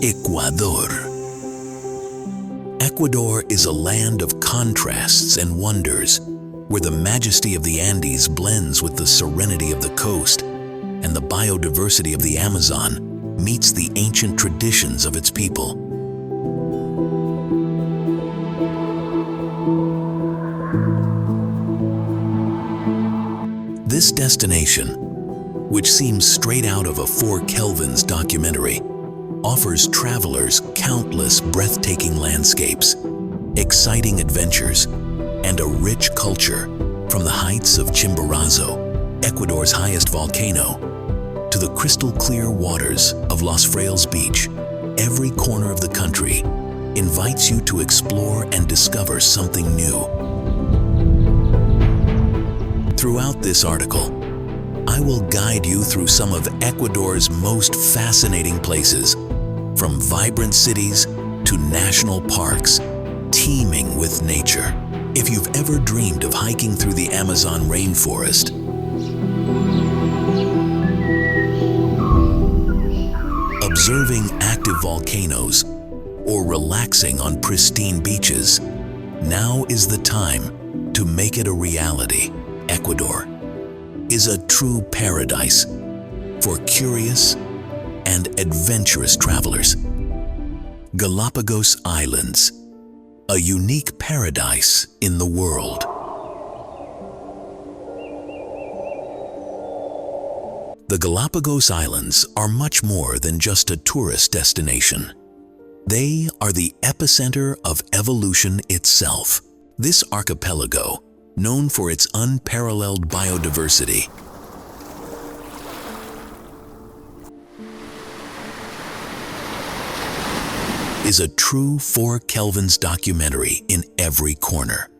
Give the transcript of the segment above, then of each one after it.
Ecuador. Ecuador is a land of contrasts and wonders, where the majesty of the Andes blends with the serenity of the coast, and the biodiversity of the Amazon meets the ancient traditions of its people. This destination, which seems straight out of a 4 Kelvins documentary, offers travelers countless breathtaking landscapes, exciting adventures, and a rich culture, from the heights of Chimborazo, Ecuador's highest volcano, to the crystal clear waters of Los Frailes Beach. Every corner of the country invites you to explore and discover something new. Throughout this article, I will guide you through some of Ecuador's most fascinating places, from vibrant cities to national parks, teeming with nature. If you've ever dreamed of hiking through the Amazon rainforest, observing active volcanoes, or relaxing on pristine beaches, now is the time to make it a reality. Ecuador is a true paradise for curious and adventurous travelers. Galapagos Islands, a unique paradise in the world. The Galapagos Islands are much more than just a tourist destination. They are the epicenter of evolution itself. This archipelago, known for its unparalleled biodiversity, is a true 4 Kelvins documentary in every corner.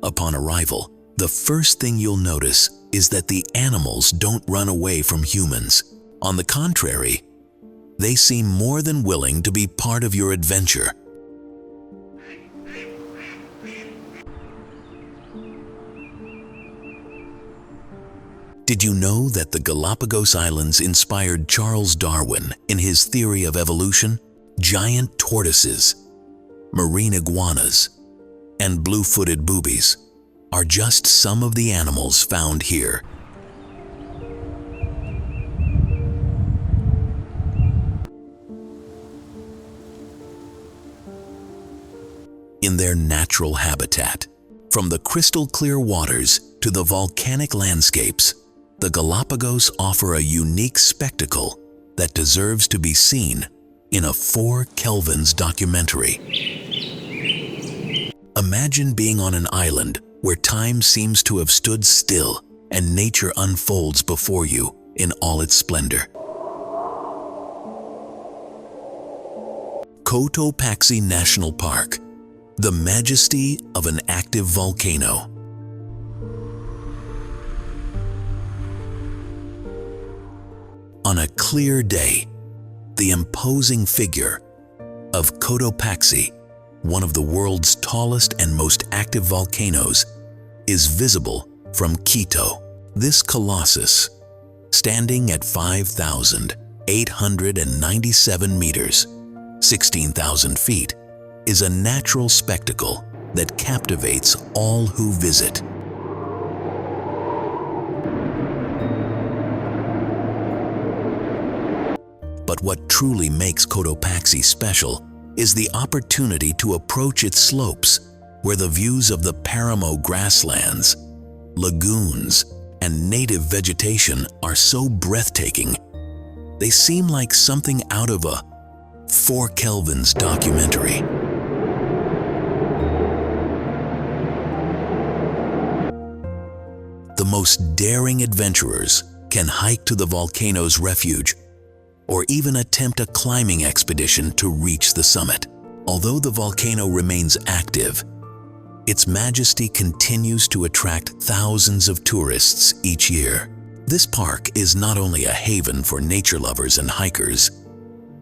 Upon arrival, the first thing you'll notice is that the animals don't run away from humans. On the contrary, they seem more than willing to be part of your adventure. Did you know that the Galapagos Islands inspired Charles Darwin in his theory of evolution? Giant tortoises, marine iguanas, and blue-footed boobies are just some of the animals found here. In their natural habitat, from the crystal clear waters to the volcanic landscapes, the Galapagos offer a unique spectacle that deserves to be seen in a 4 Kelvins documentary. Imagine being on an island where time seems to have stood still and nature unfolds before you in all its splendor. Cotopaxi National Park, the majesty of an active volcano. On a clear day, the imposing figure of Cotopaxi, one of the world's tallest and most active volcanoes, is visible from Quito. This colossus, standing at 5,897 meters, 16,000 feet, is a natural spectacle that captivates all who visit. But what truly makes Cotopaxi special is the opportunity to approach its slopes, where the views of the Paramo grasslands, lagoons, and native vegetation are so breathtaking, they seem like something out of a 4 Kelvins documentary. The most daring adventurers can hike to the volcano's refuge, or even attempt a climbing expedition to reach the summit. Although the volcano remains active, its majesty continues to attract thousands of tourists each year. This park is not only a haven for nature lovers and hikers,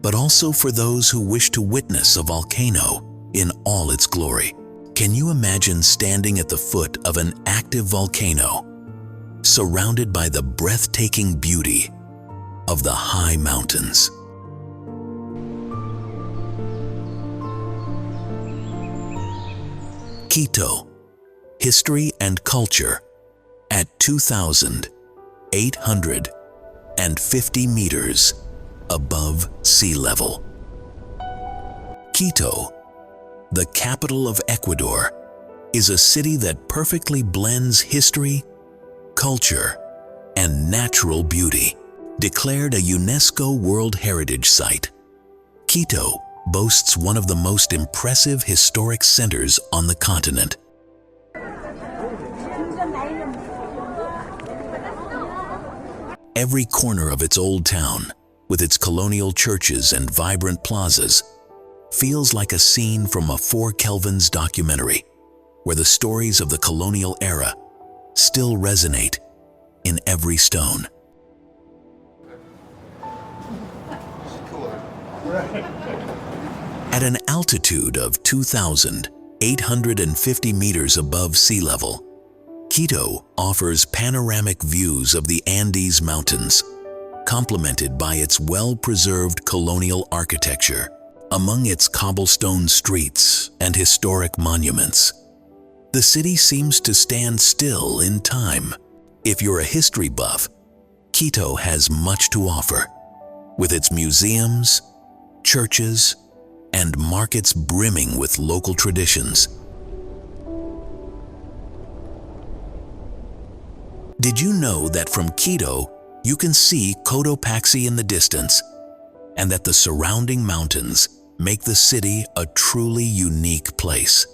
but also for those who wish to witness a volcano in all its glory. Can you imagine standing at the foot of an active volcano, surrounded by the breathtaking beauty of the high mountains? Quito, history and culture at 2,850 meters above sea level. Quito, the capital of Ecuador, is a city that perfectly blends history, culture, and natural beauty. Declared a UNESCO World Heritage Site, Quito boasts one of the most impressive historic centers on the continent. Every corner of its old town, with its colonial churches and vibrant plazas, feels like a scene from a 4 Kelvins documentary, where the stories of the colonial era still resonate in every stone. At an altitude of 2,850 meters above sea level, Quito offers panoramic views of the Andes Mountains, complemented by its well-preserved colonial architecture. Among its cobblestone streets and historic monuments, the city seems to stand still in time. If you're a history buff, Quito has much to offer, with its museums, churches, and markets brimming with local traditions. Did you know that from Quito, you can see Cotopaxi in the distance, and that the surrounding mountains make the city a truly unique place?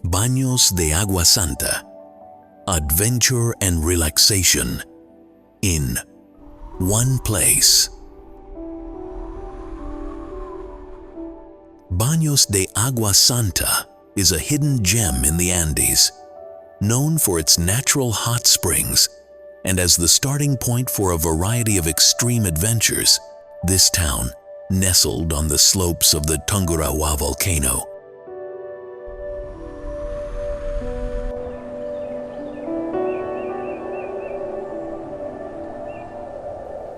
Banos de Agua Santa, adventure and relaxation in one place. Banos de Agua Santa is a hidden gem in the Andes, known for its natural hot springs and as the starting point for a variety of extreme adventures. This town, nestled on the slopes of the Tungurahua volcano,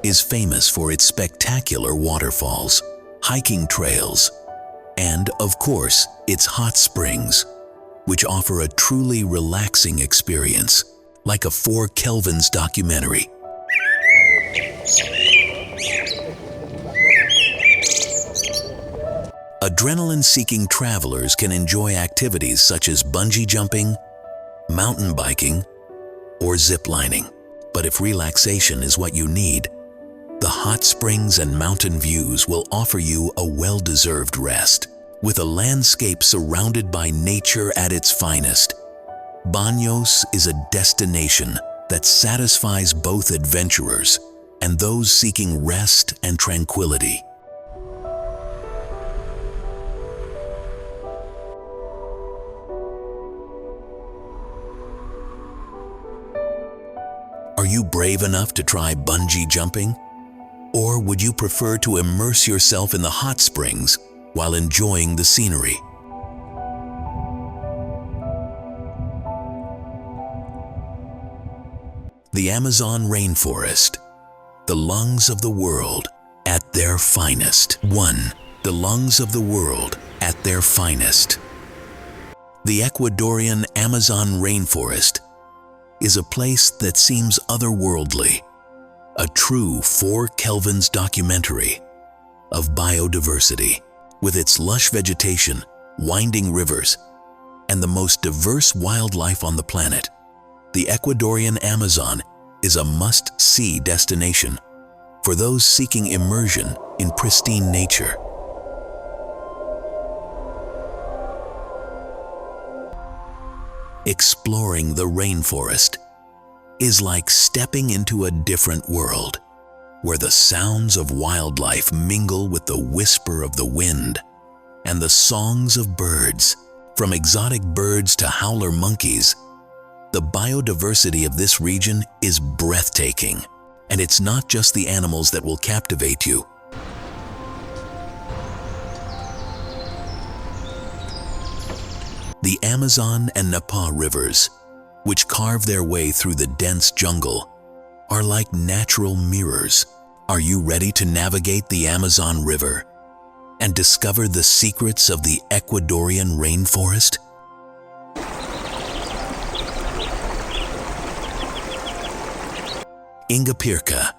is famous for its spectacular waterfalls, hiking trails, and, of course, its hot springs, which offer a truly relaxing experience, like a 4 Kelvins documentary. Adrenaline-seeking travelers can enjoy activities such as bungee jumping, mountain biking, or zip lining. But if relaxation is what you need, the hot springs and mountain views will offer you a well-deserved rest. With a landscape surrounded by nature at its finest, Banos is a destination that satisfies both adventurers and those seeking rest and tranquility. Are you brave enough to try bungee jumping? Or would you prefer to immerse yourself in the hot springs while enjoying the scenery? The Amazon rainforest, the lungs of the world at their finest. 1. The lungs of the world at their finest. The Ecuadorian Amazon rainforest is a place that seems otherworldly, a true 4 Kelvins documentary of biodiversity. With its lush vegetation, winding rivers, and the most diverse wildlife on the planet, the Ecuadorian Amazon is a must-see destination for those seeking immersion in pristine nature. Exploring the rainforest is like stepping into a different world, where the sounds of wildlife mingle with the whisper of the wind and the songs of birds. From exotic birds to howler monkeys, the biodiversity of this region is breathtaking, and it's not just the animals that will captivate you. The Amazon and Napa rivers, which carve their way through the dense jungle, are like natural mirrors. Are you ready to navigate the Amazon River and discover the secrets of the Ecuadorian rainforest? Ingapirca,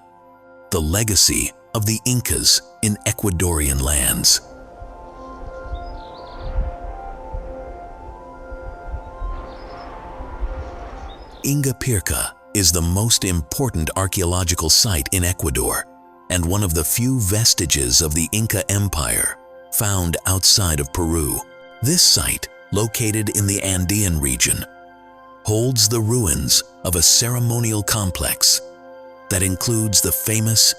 the legacy of the Incas in Ecuadorian lands. Ingapirca is the most important archaeological site in Ecuador and one of the few vestiges of the Inca Empire found outside of Peru. This site, located in the Andean region, holds the ruins of a ceremonial complex that includes the famous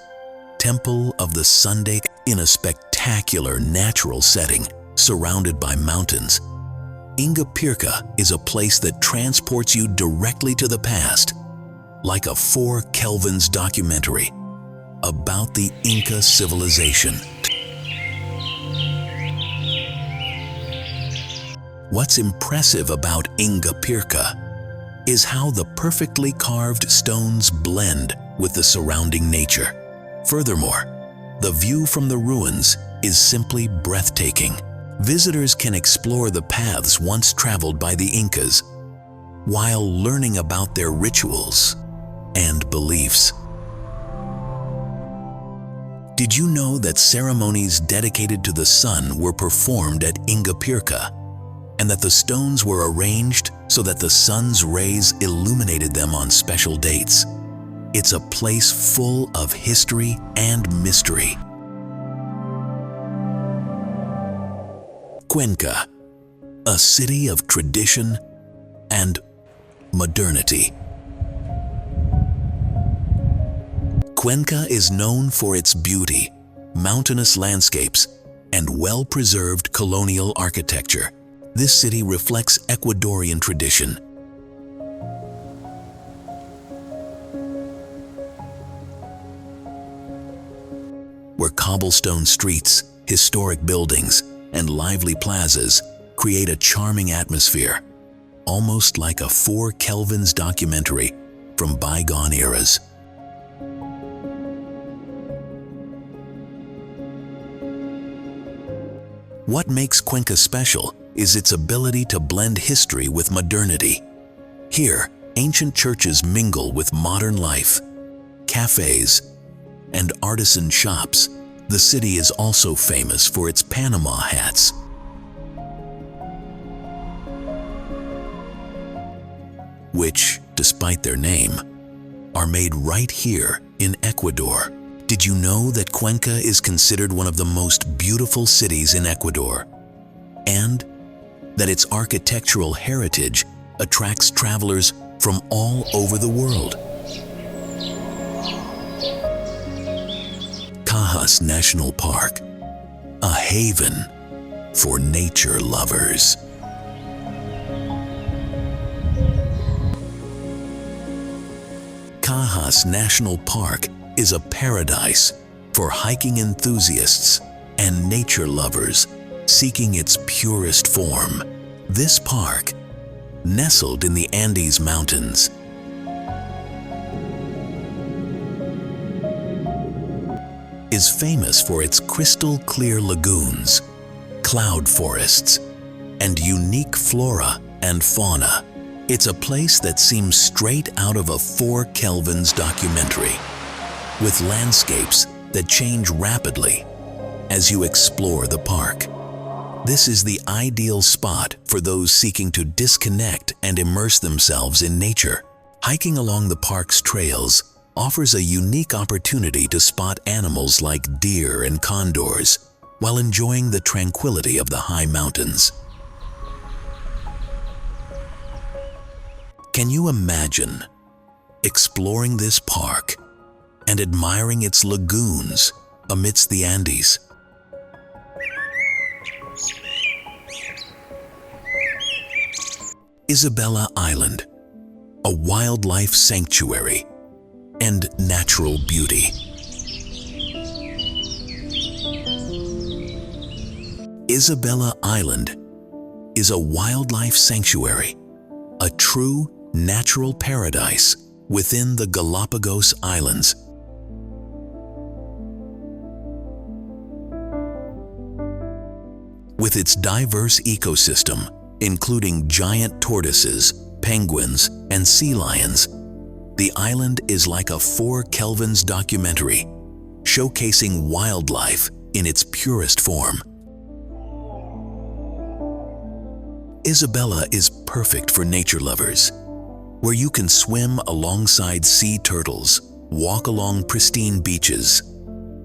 Temple of the Sangay in a spectacular natural setting surrounded by mountains. Ingapirca is a place that transports you directly to the past, like a 4 Kelvins documentary about the Inca civilization. What's impressive about Ingapirca is how the perfectly carved stones blend with the surrounding nature. Furthermore, the view from the ruins is simply breathtaking. Visitors can explore the paths once traveled by the Incas while learning about their rituals and beliefs. Did you know that ceremonies dedicated to the sun were performed at Ingapirca, and that the stones were arranged so that the sun's rays illuminated them on special dates? It's a place full of history and mystery. Cuenca, a city of tradition and modernity. Cuenca is known for its beauty, mountainous landscapes, and well-preserved colonial architecture. This city reflects Ecuadorian tradition. Where cobblestone streets, historic buildings, and lively plazas create a charming atmosphere, almost like a 4 Kelvins documentary from bygone eras. What makes Cuenca special is its ability to blend history with modernity. Here, ancient churches mingle with modern life, cafes, and artisan shops. The city is also famous for its Panama hats, which, despite their name, are made right here in Ecuador. Did you know that Cuenca is considered one of the most beautiful cities in Ecuador, and that its architectural heritage attracts travelers from all over the world? Cajas National Park, a haven for nature lovers. Cajas National Park is a paradise for hiking enthusiasts and nature lovers seeking its purest form. This park, nestled in the Andes Mountains, is famous for its crystal-clear lagoons, cloud forests, and unique flora and fauna. It's a place that seems straight out of a 4 Kelvins documentary, with landscapes that change rapidly as you explore the park. This is the ideal spot for those seeking to disconnect and immerse themselves in nature. Hiking along the park's trails offers a unique opportunity to spot animals like deer and condors while enjoying the tranquility of the high mountains. Can you imagine exploring this park and admiring its lagoons amidst the Andes? Isabela Island, a wildlife sanctuary and natural beauty. Isabela Island is a wildlife sanctuary, a true natural paradise within the Galapagos Islands. With its diverse ecosystem, including giant tortoises, penguins, and sea lions, the island is like a 4 Kelvins documentary, showcasing wildlife in its purest form. Isabela is perfect for nature lovers, where you can swim alongside sea turtles, walk along pristine beaches,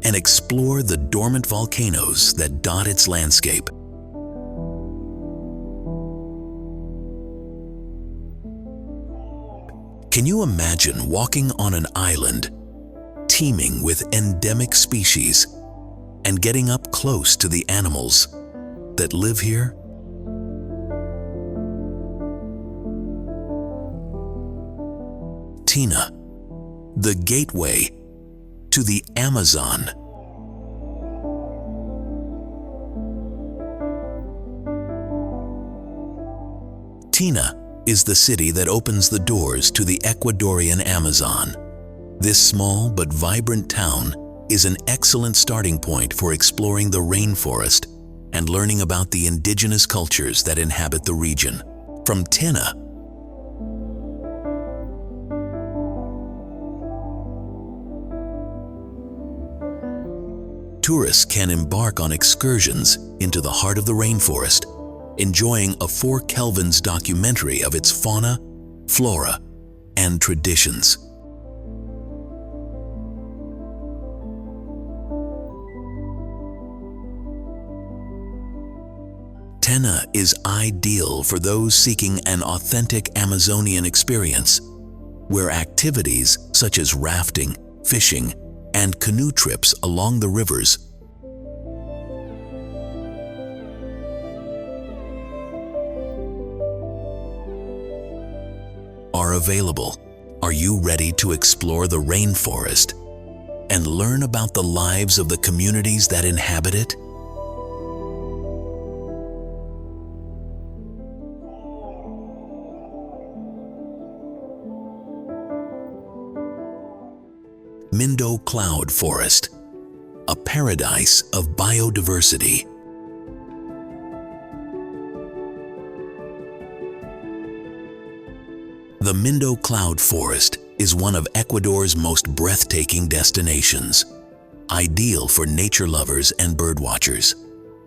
and explore the dormant volcanoes that dot its landscape. Can you imagine walking on an island teeming with endemic species and getting up close to the animals that live here? Tena, the gateway to the Amazon. Tena is the city that opens the doors to the Ecuadorian Amazon. This small but vibrant town is an excellent starting point for exploring the rainforest and learning about the indigenous cultures that inhabit the region. From Tena, tourists can embark on excursions into the heart of the rainforest, enjoying a 4 Kelvins documentary of its fauna, flora, and traditions. Tena is ideal for those seeking an authentic Amazonian experience, where activities such as rafting, fishing, and canoe trips along the rivers are available. Are you ready to explore the rainforest and learn about the lives of the communities that inhabit it? Mindo Cloud Forest, a paradise of biodiversity. The Mindo Cloud Forest is one of Ecuador's most breathtaking destinations, ideal for nature lovers and birdwatchers.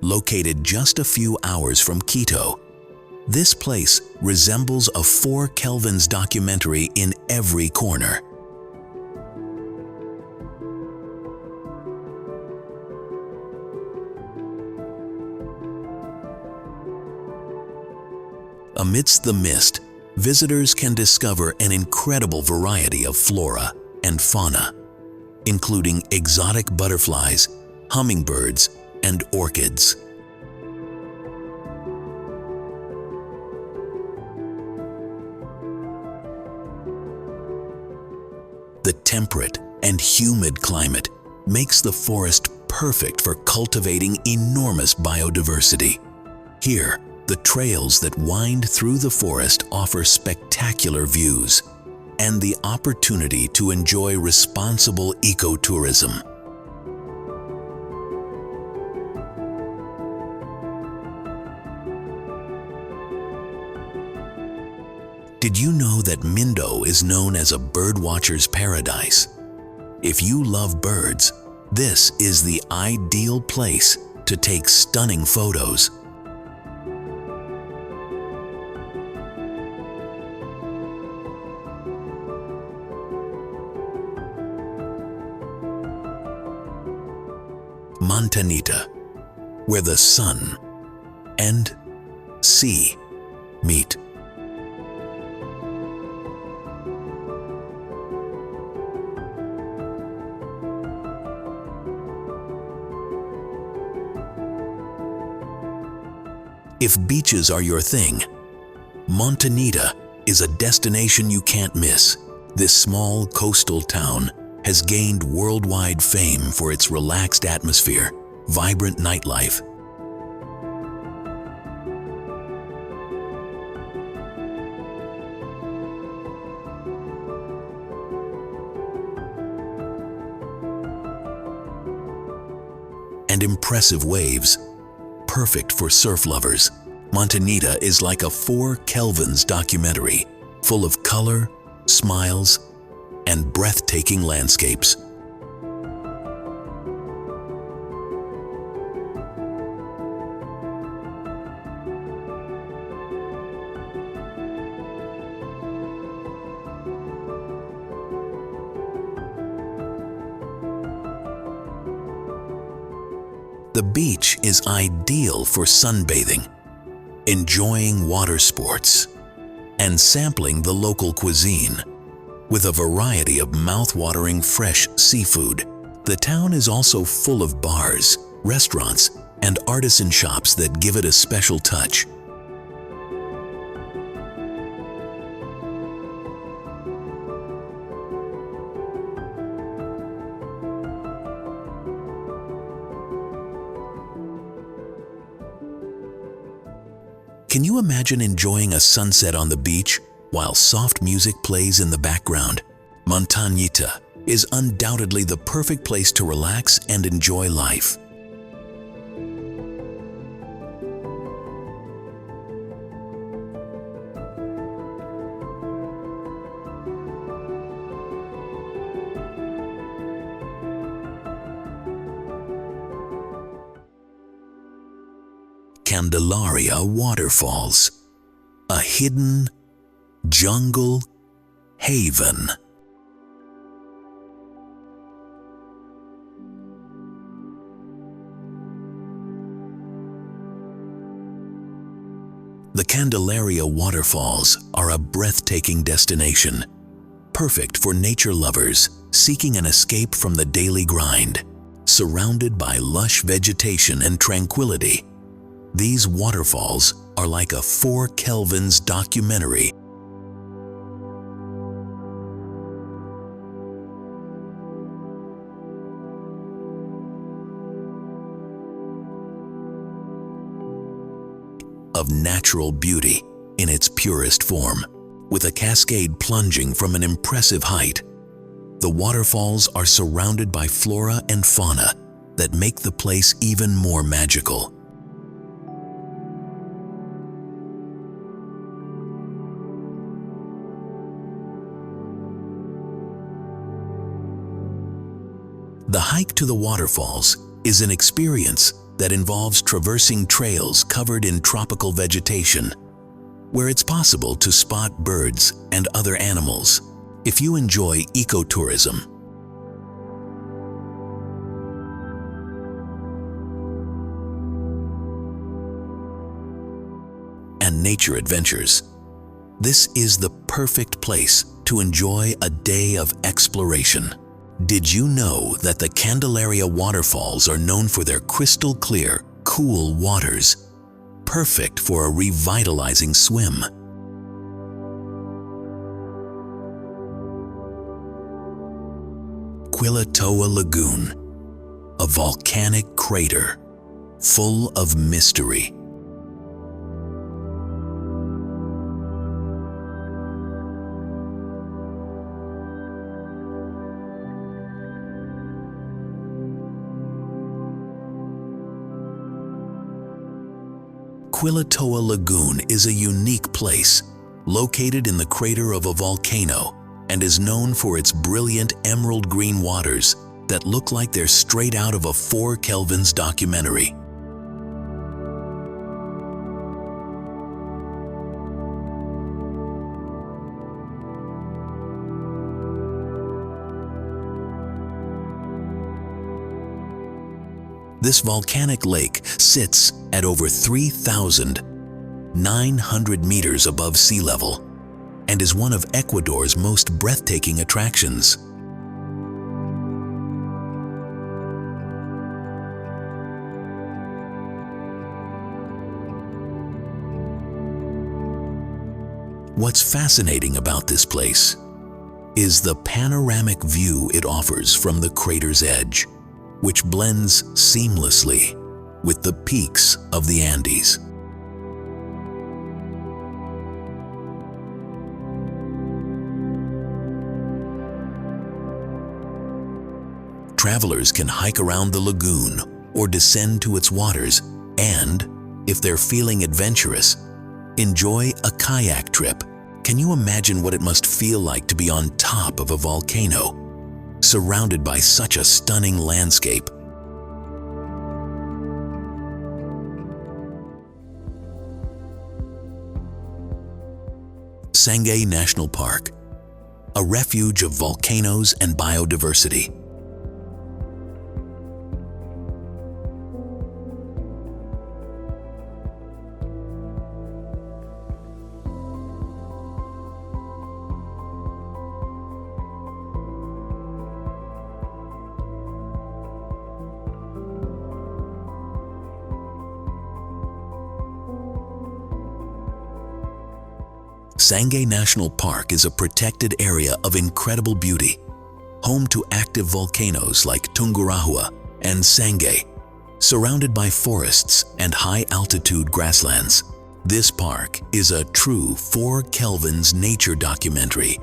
Located just a few hours from Quito, this place resembles a 4 Kelvins documentary in every corner. Amidst the mist, visitors can discover an incredible variety of flora and fauna, including exotic butterflies, hummingbirds, and orchids. The temperate and humid climate makes the forest perfect for cultivating enormous biodiversity. Here, the trails that wind through the forest offer spectacular views and the opportunity to enjoy responsible ecotourism. Did you know that Mindo is known as a birdwatcher's paradise? If you love birds, this is the ideal place to take stunning photos. Montanita, where the sun and sea meet. If beaches are your thing, Montanita is a destination you can't miss. This small coastal town has gained worldwide fame for its relaxed atmosphere, vibrant nightlife, and impressive waves, perfect for surf lovers. Montanita is like a 4 Kelvins documentary, full of color, smiles, and breathtaking landscapes. The beach is ideal for sunbathing, enjoying water sports, and sampling the local cuisine. With a variety of mouth-watering fresh seafood, the town is also full of bars, restaurants, and artisan shops that give it a special touch. Can you imagine enjoying a sunset on the beach while soft music plays in the background? Montanita is undoubtedly the perfect place to relax and enjoy life. Candelaria waterfalls, a hidden jungle haven. The Candelaria waterfalls are a breathtaking destination, perfect for nature lovers seeking an escape from the daily grind. Surrounded by lush vegetation and tranquility, these waterfalls are like a 4 Kelvins documentary. Of natural beauty in its purest form, with a cascade plunging from an impressive height. The waterfalls are surrounded by flora and fauna that make the place even more magical. The hike to the waterfalls is an experience that involves traversing trails covered in tropical vegetation, where it's possible to spot birds and other animals. If you enjoy ecotourism, and nature adventures, this is the perfect place to enjoy a day of exploration. Did you know that the Candelaria waterfalls are known for their crystal clear, cool waters, perfect for a revitalizing swim? Quilotoa Lagoon, a volcanic crater full of mystery. Quilotoa Lagoon is a unique place, located in the crater of a volcano, and is known for its brilliant emerald green waters that look like they're straight out of a 4 Kelvins documentary. This volcanic lake sits at over 3,900 meters above sea level and is one of Ecuador's most breathtaking attractions. What's fascinating about this place is the panoramic view it offers from the crater's edge, which blends seamlessly with the peaks of the Andes. Travelers can hike around the lagoon or descend to its waters And, if they're feeling adventurous, enjoy a kayak trip. Can you imagine what it must feel like to be on top of a volcano, surrounded by such a stunning landscape? Sangay National Park, a refuge of volcanoes and biodiversity. Sangay National Park is a protected area of incredible beauty, home to active volcanoes like Tungurahua and Sangay, surrounded by forests and high-altitude grasslands. This park is a true 4 Kelvins nature documentary.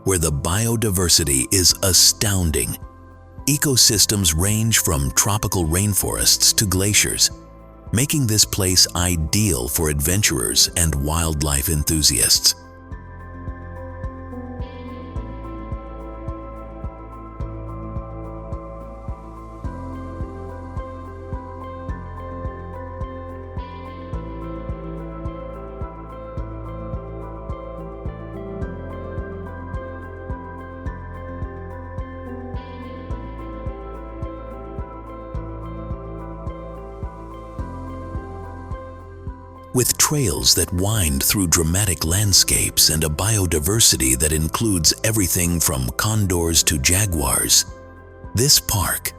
Where the biodiversity is astounding. Ecosystems range from tropical rainforests to glaciers, making this place ideal for adventurers and wildlife enthusiasts. With trails that wind through dramatic landscapes and a biodiversity that includes everything from condors to jaguars, this park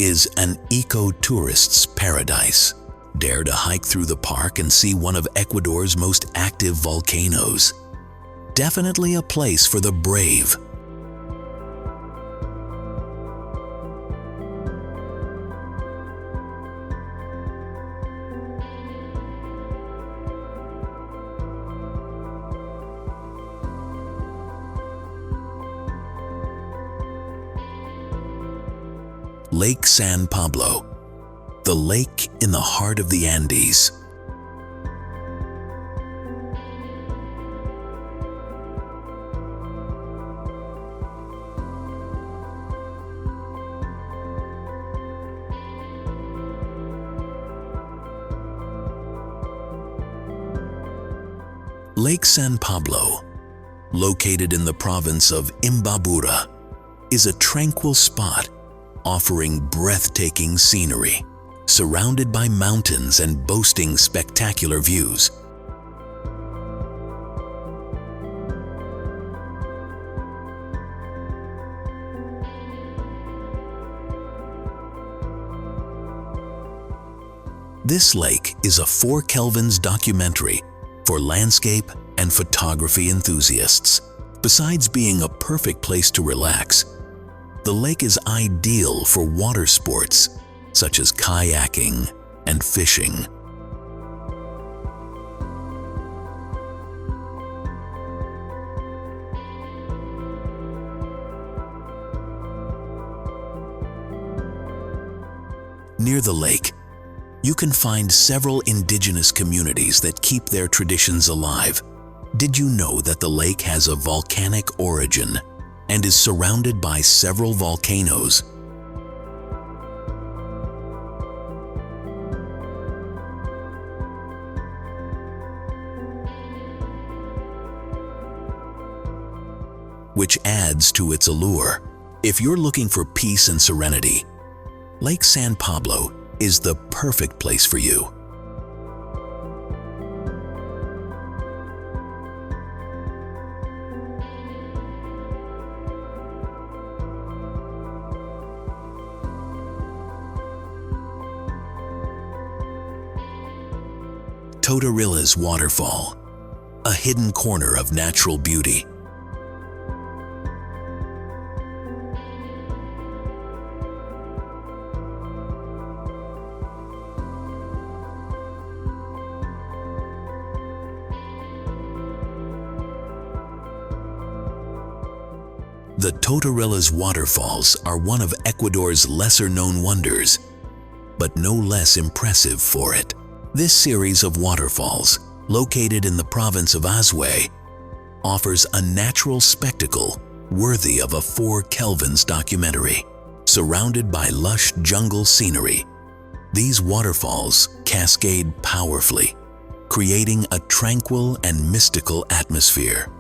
is an eco-tourist's paradise. Dare to hike through the park and see one of Ecuador's most active volcanoes. Definitely a place for the brave. Lake San Pablo, the lake in the heart of the Andes. Lake San Pablo, located in the province of Imbabura, is a tranquil spot offering breathtaking scenery, surrounded by mountains and boasting spectacular views. This lake is a 4 Kelvins documentary for landscape and photography enthusiasts. Besides being a perfect place to relax, the lake is ideal for water sports such as kayaking and fishing. Near the lake, you can find several indigenous communities that keep their traditions alive. Did you know that the lake has a volcanic origin and is surrounded by several volcanoes? Which adds to its allure. If you're looking for peace and serenity, Lake San Pablo is the perfect place for you. Totorillas waterfall, a hidden corner of natural beauty. The Totorillas waterfalls are one of Ecuador's lesser-known wonders, but no less impressive for it. This series of waterfalls, located in the province of Azue, offers a natural spectacle worthy of a 4 Kelvins documentary. Surrounded by lush jungle scenery, these waterfalls cascade powerfully, creating a tranquil and mystical atmosphere.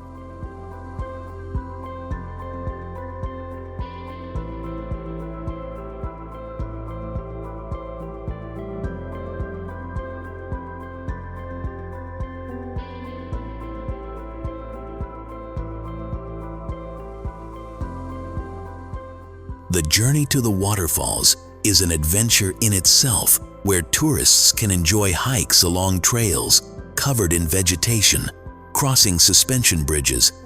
The journey to the waterfalls is an adventure in itself, where tourists can enjoy hikes along trails covered in vegetation, crossing suspension bridges,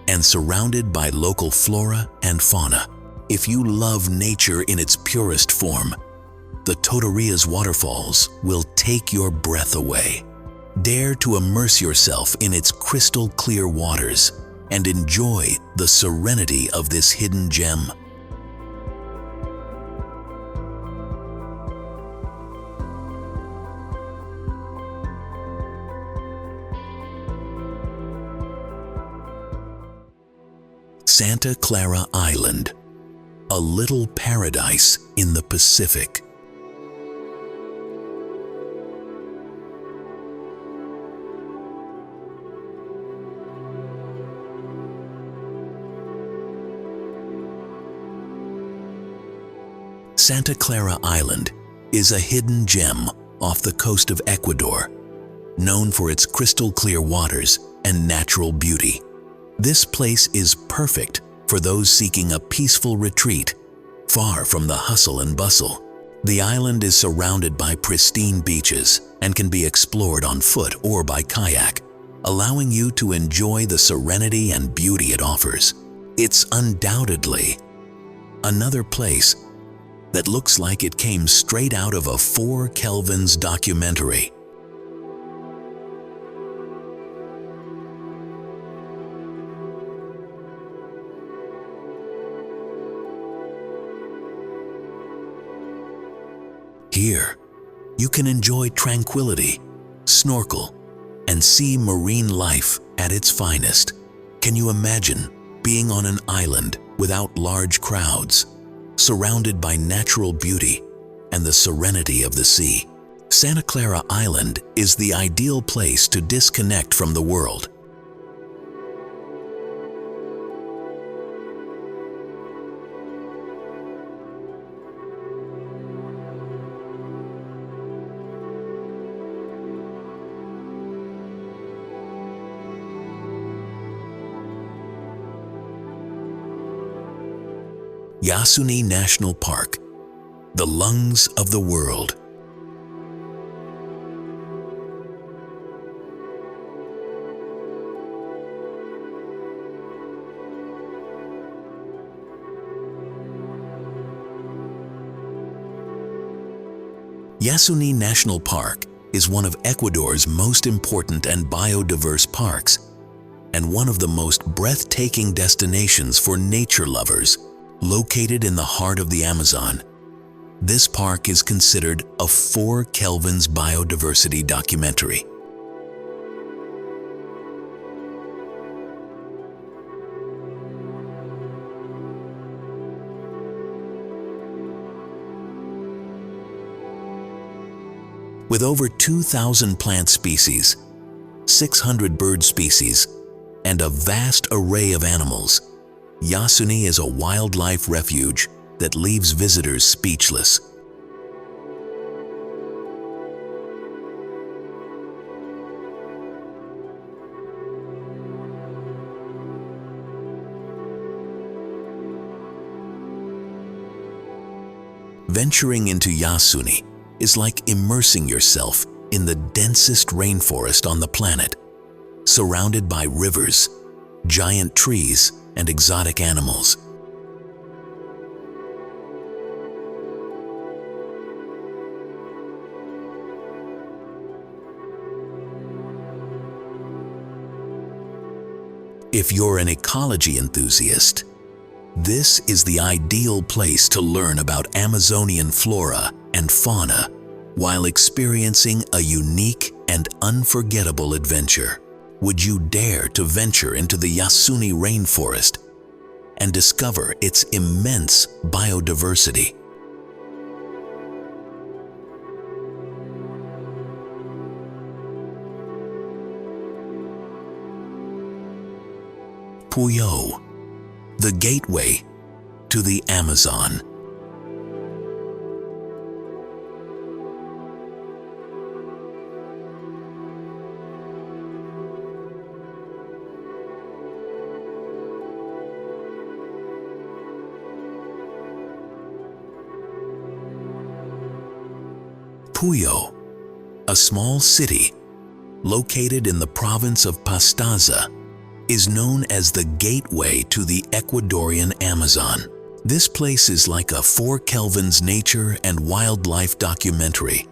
and surrounded by local flora and fauna. If you love nature in its purest form, the Totorillas waterfalls will take your breath away. Dare to immerse yourself in its crystal clear waters and enjoy the serenity of this hidden gem. Santa Clara Island, a little paradise in the Pacific. Santa Clara Island is a hidden gem off the coast of Ecuador, known for its crystal clear waters and natural beauty. This place is perfect for those seeking a peaceful retreat, far from the hustle and bustle. The island is surrounded by pristine beaches and can be explored on foot or by kayak, allowing you to enjoy the serenity and beauty it offers. It's undoubtedly another place that looks like it came straight out of a 4 Kelvins documentary. Here, you can enjoy tranquility, snorkel, and see marine life at its finest. Can you imagine being on an island without large crowds, surrounded by natural beauty and the serenity of the sea? Santa Clara Island is the ideal place to disconnect from the world. Yasuni National Park, the lungs of the world. Yasuni National Park is one of Ecuador's most important and biodiverse parks, and one of the most breathtaking destinations for nature lovers. Located in the heart of the Amazon, this park is considered a 4 Kelvins biodiversity documentary. With over 2,000 plant species, 600 bird species, and a vast array of animals, Yasuni is a wildlife refuge that leaves visitors speechless. Venturing into Yasuni is like immersing yourself in the densest rainforest on the planet, surrounded by rivers, giant trees, and exotic animals. If you're an ecology enthusiast, This is the ideal place to learn about Amazonian flora and fauna while experiencing a unique and unforgettable adventure. Would you dare to venture into the Yasuni rainforest and discover its immense biodiversity? Puyo, the gateway to the Amazon. Puyo, a small city located in the province of Pastaza, is known as the gateway to the Ecuadorian Amazon. This place is like a 4 Kelvin's nature and wildlife documentary.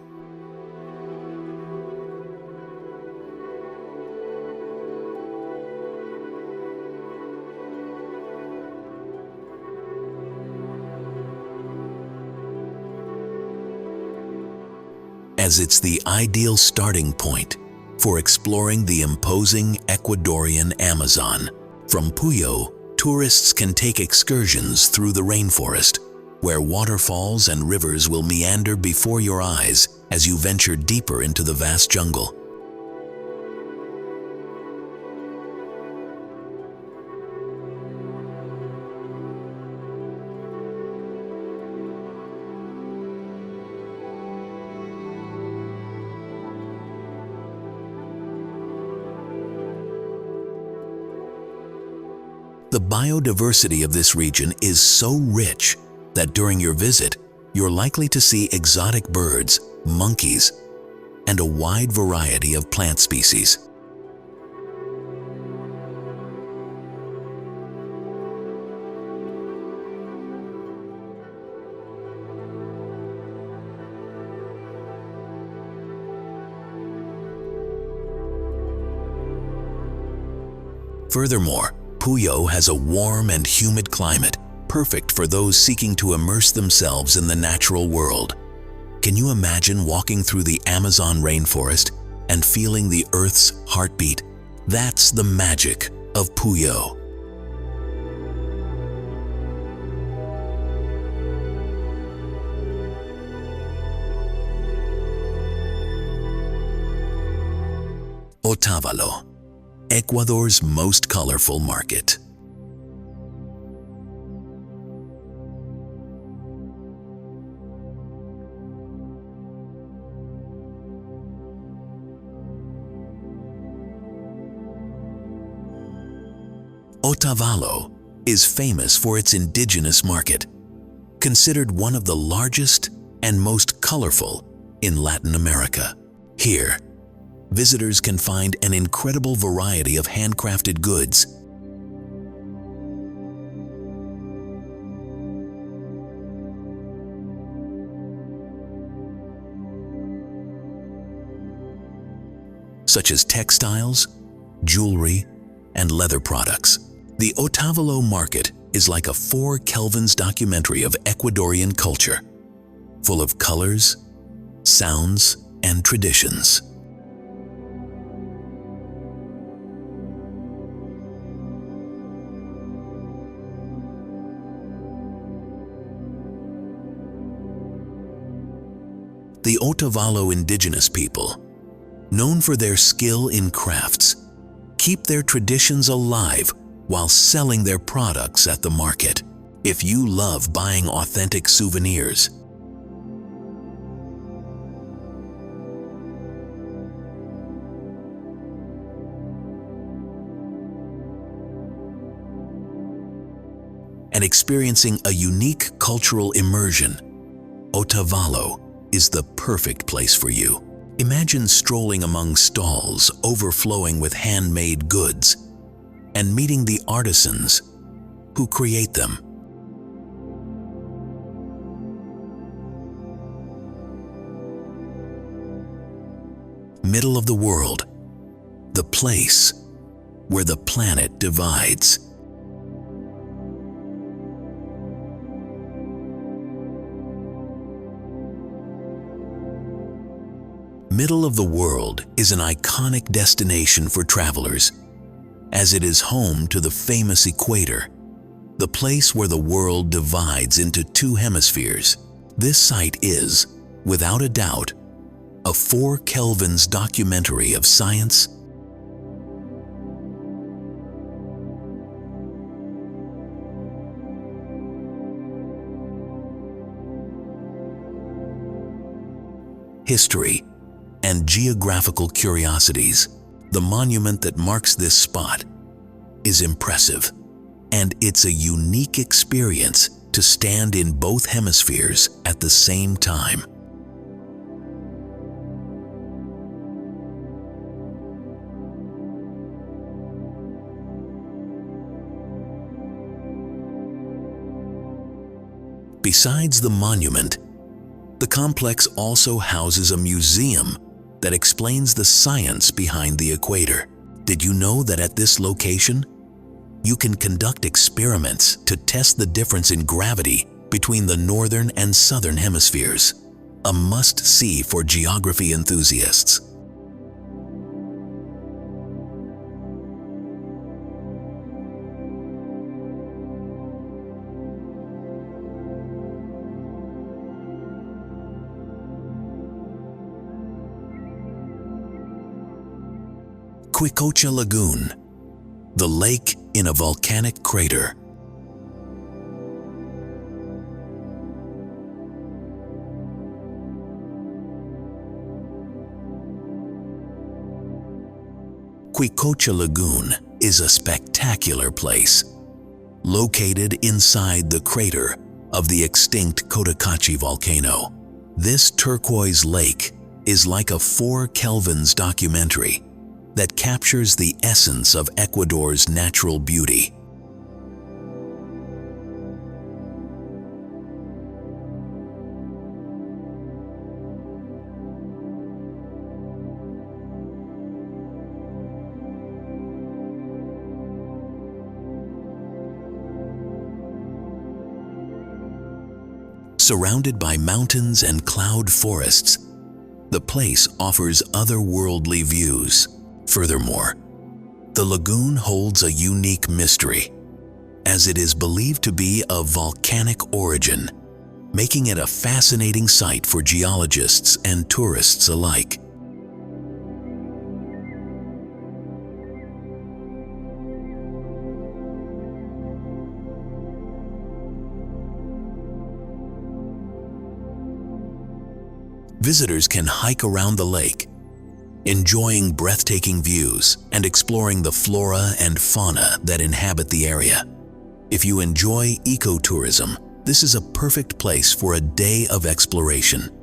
As it's the ideal starting point for exploring the imposing Ecuadorian Amazon. From Puyo, tourists can take excursions through the rainforest, where waterfalls and rivers will meander before your eyes as you venture deeper into the vast jungle. The biodiversity of this region is so rich that during your visit, you're likely to see exotic birds, monkeys, and a wide variety of plant species. Furthermore, Puyo has a warm and humid climate, perfect for those seeking to immerse themselves in the natural world. Can you imagine walking through the Amazon rainforest and feeling the Earth's heartbeat? That's the magic of Puyo. Otavalo, Ecuador's most colorful market. Otavalo is famous for its indigenous market, considered one of the largest and most colorful in Latin America. Here, visitors can find an incredible variety of handcrafted goods, such as textiles, jewelry, and leather products. The Otavalo market is like a 4 Kelvin's documentary of Ecuadorian culture, full of colors, sounds, and traditions. The Otavalo indigenous people, known for their skill in crafts, keep their traditions alive while selling their products at the market. If you love buying authentic souvenirs, and experiencing a unique cultural immersion, Otavalo is the perfect place for you. Imagine strolling among stalls overflowing with handmade goods and meeting the artisans who create them. Middle of the world, the place where the planet divides. Middle of the World is an iconic destination for travelers, as it is home to the famous equator, the place where the world divides into two hemispheres. This site is, without a doubt, a 4 Kelvins documentary of science, history, and geographical curiosities. The monument that marks this spot is impressive, and it's a unique experience to stand in both hemispheres at the same time. Besides the monument, the complex also houses a museum that explains the science behind the equator. Did you know that at this location, you can conduct experiments to test the difference in gravity between the northern and southern hemispheres? A must-see for geography enthusiasts. Quilotoa Lagoon, the lake in a volcanic crater. Quilotoa Lagoon is a spectacular place, located inside the crater of the extinct Cotopaxi volcano. This turquoise lake is like a 4 Kelvins documentary that captures the essence of Ecuador's natural beauty. Surrounded by mountains and cloud forests, the place offers otherworldly views. Furthermore, the lagoon holds a unique mystery, as it is believed to be of volcanic origin, making it a fascinating site for geologists and tourists alike. Visitors can hike around the lake, enjoying breathtaking views and exploring the flora and fauna that inhabit the area. If you enjoy ecotourism, this is a perfect place for a day of exploration.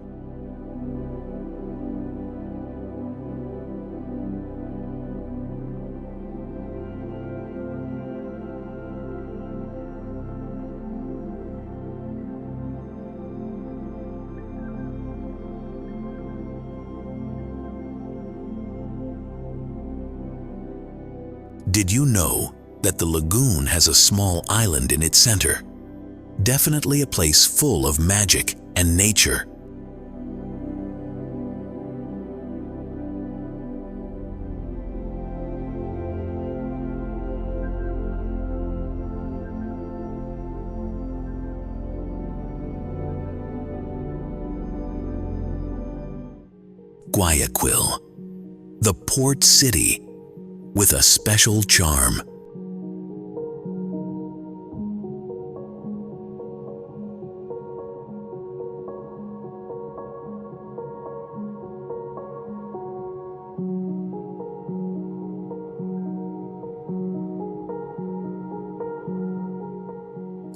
Did you know that the lagoon has a small island in its center? Definitely a place full of magic and nature. Guayaquil, the port city with a special charm.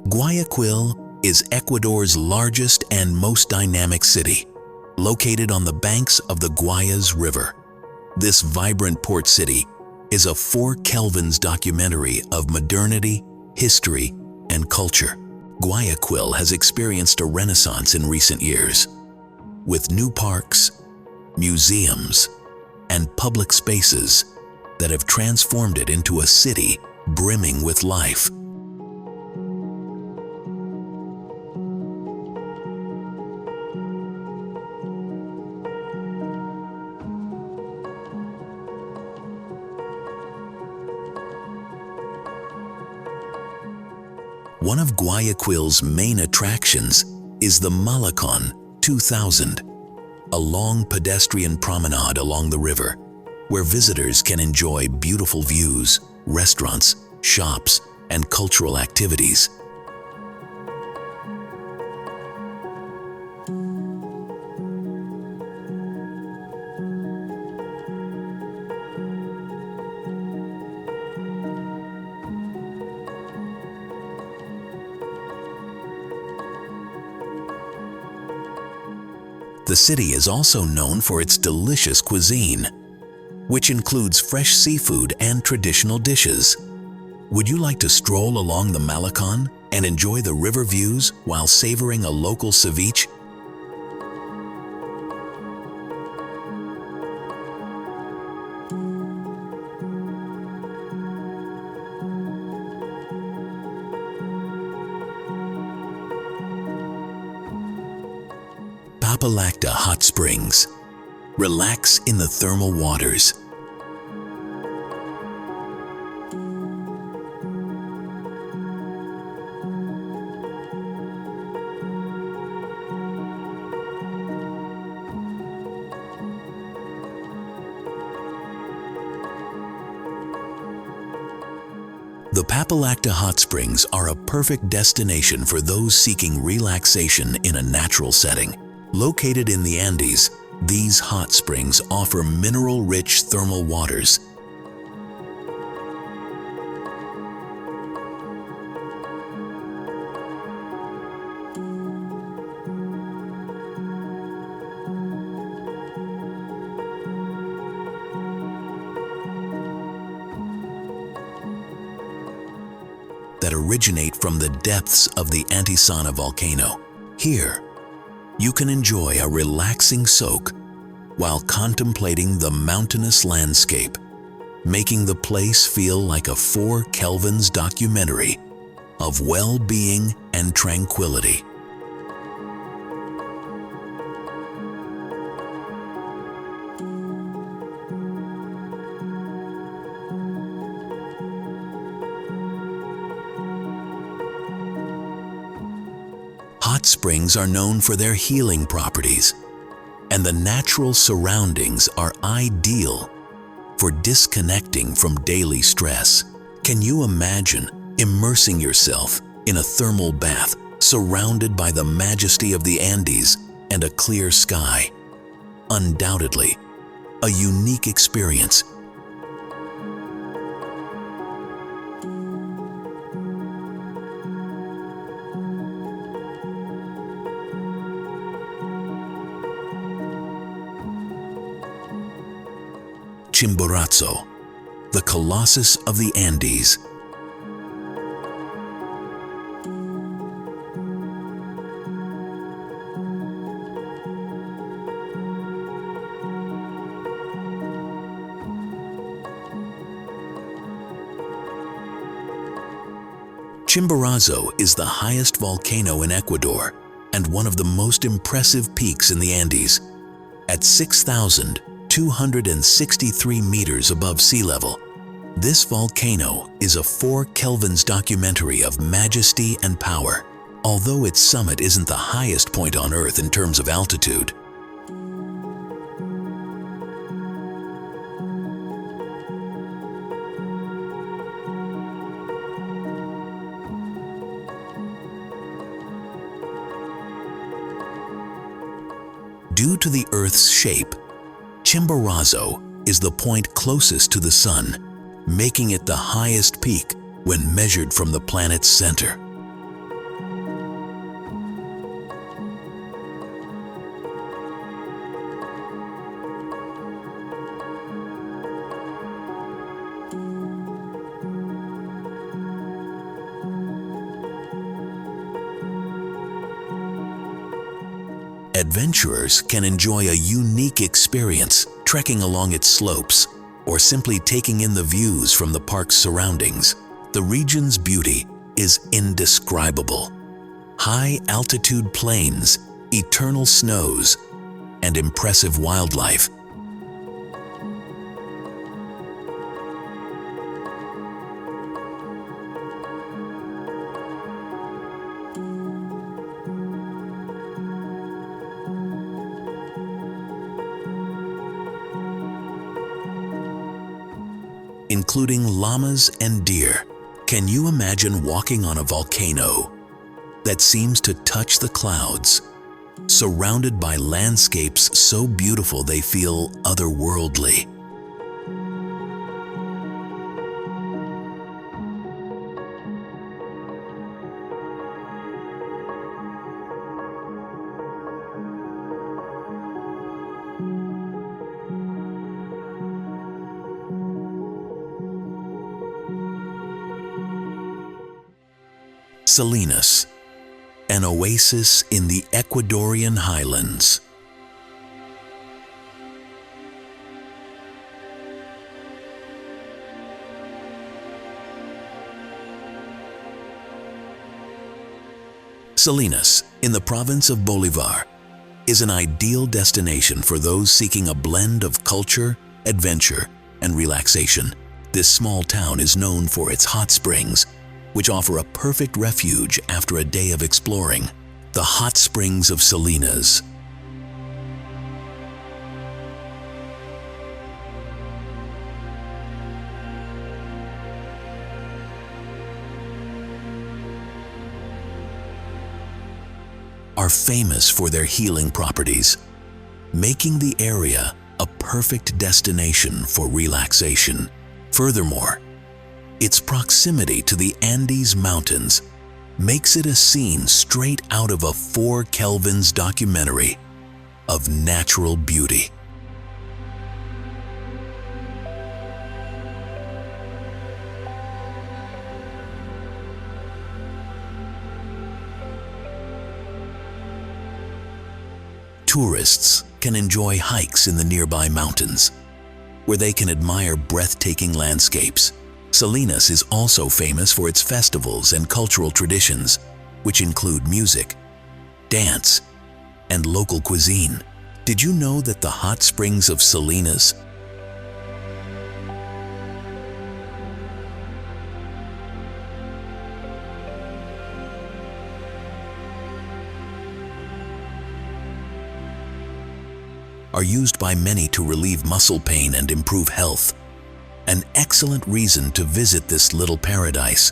Guayaquil is Ecuador's largest and most dynamic city, located on the banks of the Guayas River. This vibrant port city is a 4 Kelvins documentary of modernity, history, and culture. Guayaquil has experienced a renaissance in recent years, with new parks, museums, and public spaces that have transformed it into a city brimming with life. One of Guayaquil's main attractions is the Malecon 2000, a long pedestrian promenade along the river where visitors can enjoy beautiful views, restaurants, shops, and cultural activities. The city is also known for its delicious cuisine, which includes fresh seafood and traditional dishes. Would you like to stroll along the Malecon and enjoy the river views while savoring a local ceviche? Papalacta Hot Springs. Relax in the thermal waters. The Papalacta Hot Springs are a perfect destination for those seeking relaxation in a natural setting. Located in the Andes, these hot springs offer mineral-rich thermal waters. That originate from the depths of the Antisana volcano. Here, you can enjoy a relaxing soak while contemplating the mountainous landscape, making the place feel like a 4 Kelvins documentary of well-being and tranquility. Hot springs are known for their healing properties, and the natural surroundings are ideal for disconnecting from daily stress. Can you imagine immersing yourself in a thermal bath surrounded by the majesty of the Andes and a clear sky? Undoubtedly, a unique experience. Chimborazo, the Colossus of the Andes. Chimborazo is the highest volcano in Ecuador and one of the most impressive peaks in the Andes. At 6,263 meters above sea level, this volcano is a 4 Kelvins documentary of majesty and power, although its summit isn't the highest point on Earth in terms of altitude. Due to the Earth's shape, Chimborazo is the point closest to the Sun, making it the highest peak when measured from the planet's center. Adventurers can enjoy a unique experience trekking along its slopes or simply taking in the views from the park's surroundings. The region's beauty is indescribable. High-altitude plains, eternal snows, and impressive wildlife. including llamas and deer. Can you imagine walking on a volcano that seems to touch the clouds, surrounded by landscapes so beautiful they feel otherworldly? Salinas, an oasis in the Ecuadorian highlands. Salinas, in the province of Bolívar, is an ideal destination for those seeking a blend of culture, adventure, and relaxation. This small town is known for its hot springs, which offer a perfect refuge after a day of exploring. The hot springs of Salinas. Are famous for their healing properties, making the area a perfect destination for relaxation. Furthermore, its proximity to the Andes Mountains makes it a scene straight out of a 4 Kelvins documentary of natural beauty. Tourists can enjoy hikes in the nearby mountains, where they can admire breathtaking landscapes. Salinas is also famous for its festivals and cultural traditions, which include music, dance, and local cuisine. Did you know that the hot springs of Salinas are used by many to relieve muscle pain and improve health? An excellent reason to visit this little paradise.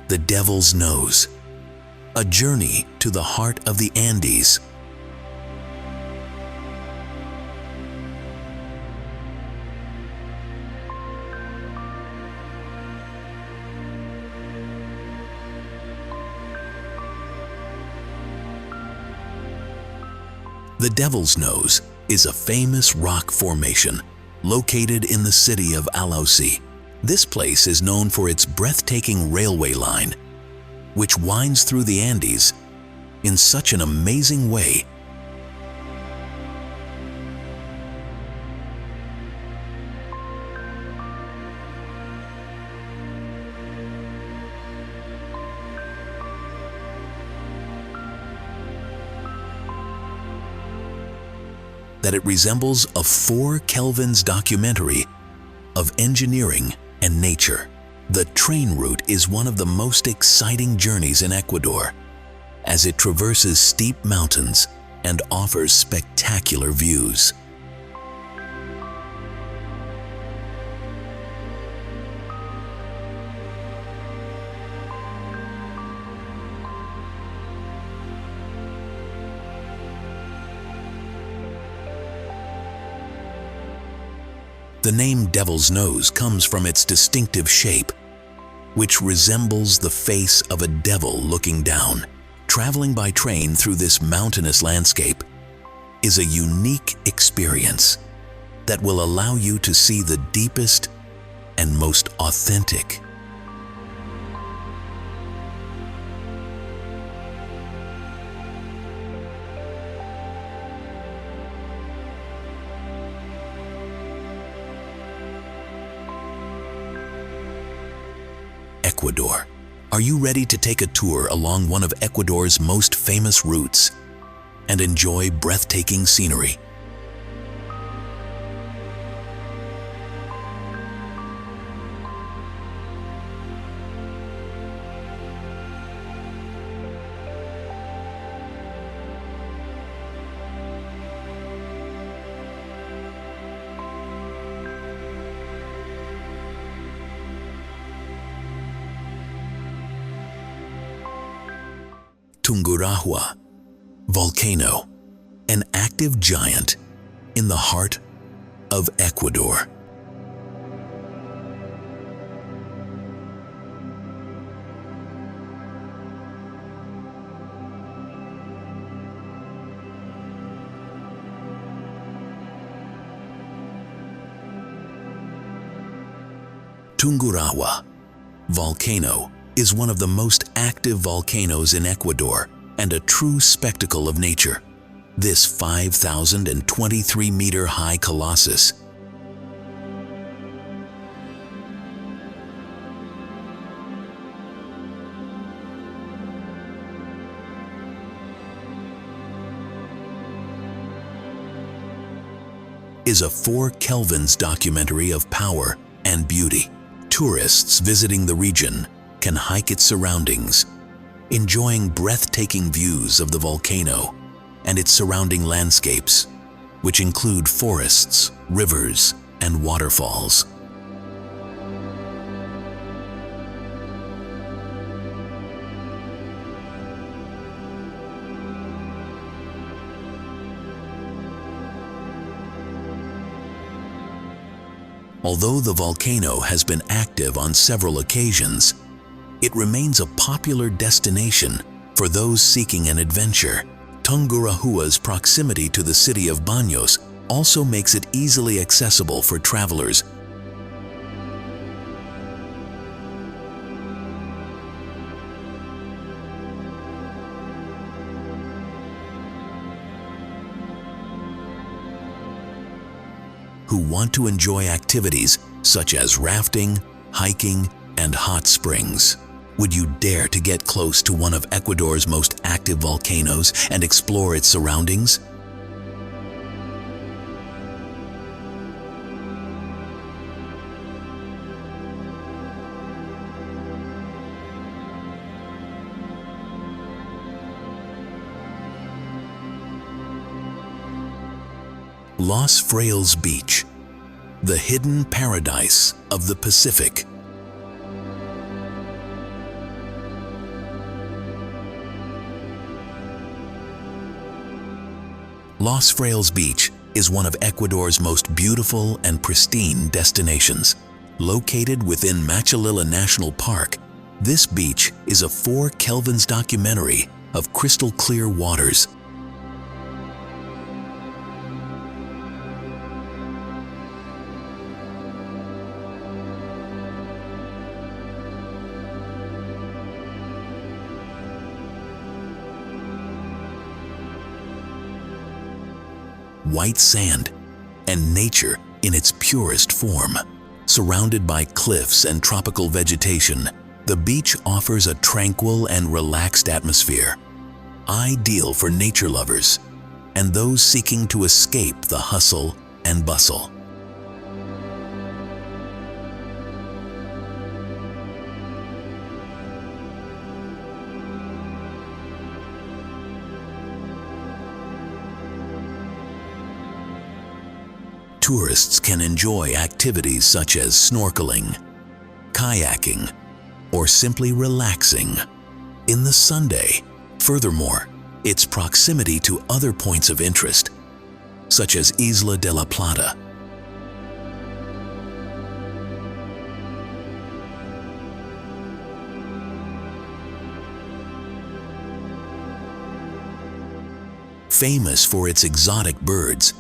The Devil's Nose, a journey to the heart of the Andes. The Devil's Nose is a famous rock formation located in the city of Alosi. This place is known for its breathtaking railway line, which winds through the Andes in such an amazing way that it resembles a 4 Kelvins documentary of engineering and nature. The train route is one of the most exciting journeys in Ecuador, as it traverses steep mountains and offers spectacular views. The name Devil's Nose comes from its distinctive shape, which resembles the face of a devil looking down. Traveling by train through this mountainous landscape is a unique experience that will allow you to see the deepest and most authentic Ecuador. Are you ready to take a tour along one of Ecuador's most famous routes and enjoy breathtaking scenery? Tungurahua volcano, an active giant in the heart of Ecuador. Tungurahua volcano is one of the most active volcanoes in Ecuador and a true spectacle of nature. This 5,023-meter high colossus is a 4 kelvins documentary of power and beauty. Tourists visiting the region can hike its surroundings, enjoying breathtaking views of the volcano and its surrounding landscapes, which include forests, rivers, and waterfalls. Although the volcano has been active on several occasions, it remains a popular destination for those seeking an adventure. Tungurahua's proximity to the city of Banos also makes it easily accessible for travelers who want to enjoy activities such as rafting, hiking, and hot springs. Would you dare to get close to one of Ecuador's most active volcanoes and explore its surroundings? Los Frailes Beach, the hidden paradise of the Pacific. Los Frailes Beach is one of Ecuador's most beautiful and pristine destinations. Located within Machalila National Park, this beach is a 4 kelvins documentary of crystal clear waters. White sand, and nature in its purest form. Surrounded by cliffs and tropical vegetation, the beach offers a tranquil and relaxed atmosphere, ideal for nature lovers and those seeking to escape the hustle and bustle. Tourists can enjoy activities such as snorkeling, kayaking, or simply relaxing in the Sunday. Furthermore, its proximity to other points of interest, such as Isla de la Plata, famous for its exotic birds,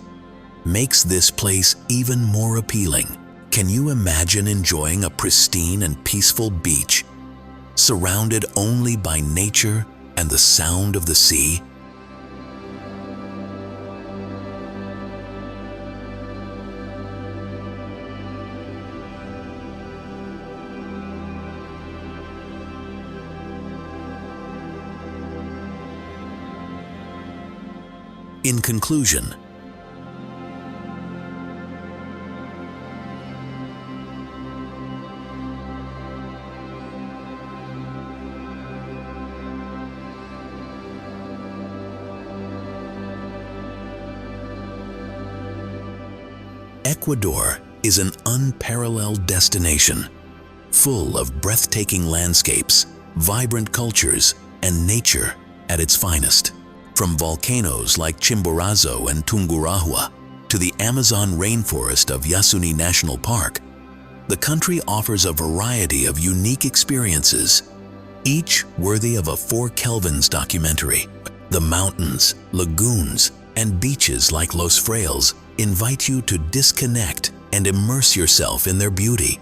makes this place even more appealing. Can you imagine enjoying a pristine and peaceful beach, surrounded only by nature and the sound of the sea? In conclusion, Ecuador is an unparalleled destination, full of breathtaking landscapes, vibrant cultures, and nature at its finest. From volcanoes like Chimborazo and Tungurahua to the Amazon rainforest of Yasuni National Park, the country offers a variety of unique experiences, each worthy of a 4 Kelvins documentary. The mountains, lagoons, and beaches like Los Frailes invite you to disconnect and immerse yourself in their beauty.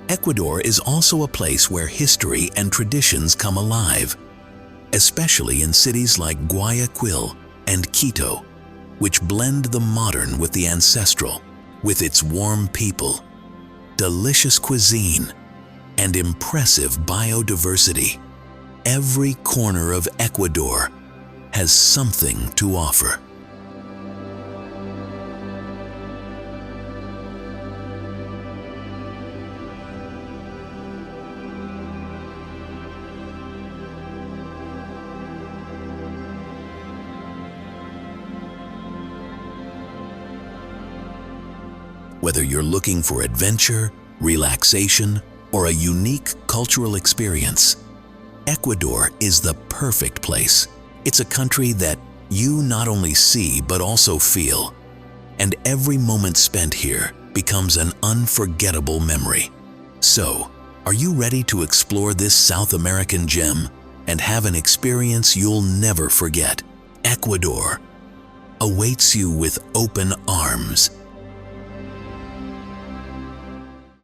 Ecuador is also a place where history and traditions come alive, especially in cities like Guayaquil and Quito, which blend the modern with the ancestral, with its warm people, delicious cuisine, and impressive biodiversity. Every corner of Ecuador has something to offer. Whether you're looking for adventure, relaxation, or a unique cultural experience, Ecuador is the perfect place. It's a country that you not only see but also feel, and every moment spent here becomes an unforgettable memory. So, are you ready to explore this South American gem and have an experience you'll never forget? Ecuador awaits you with open arms.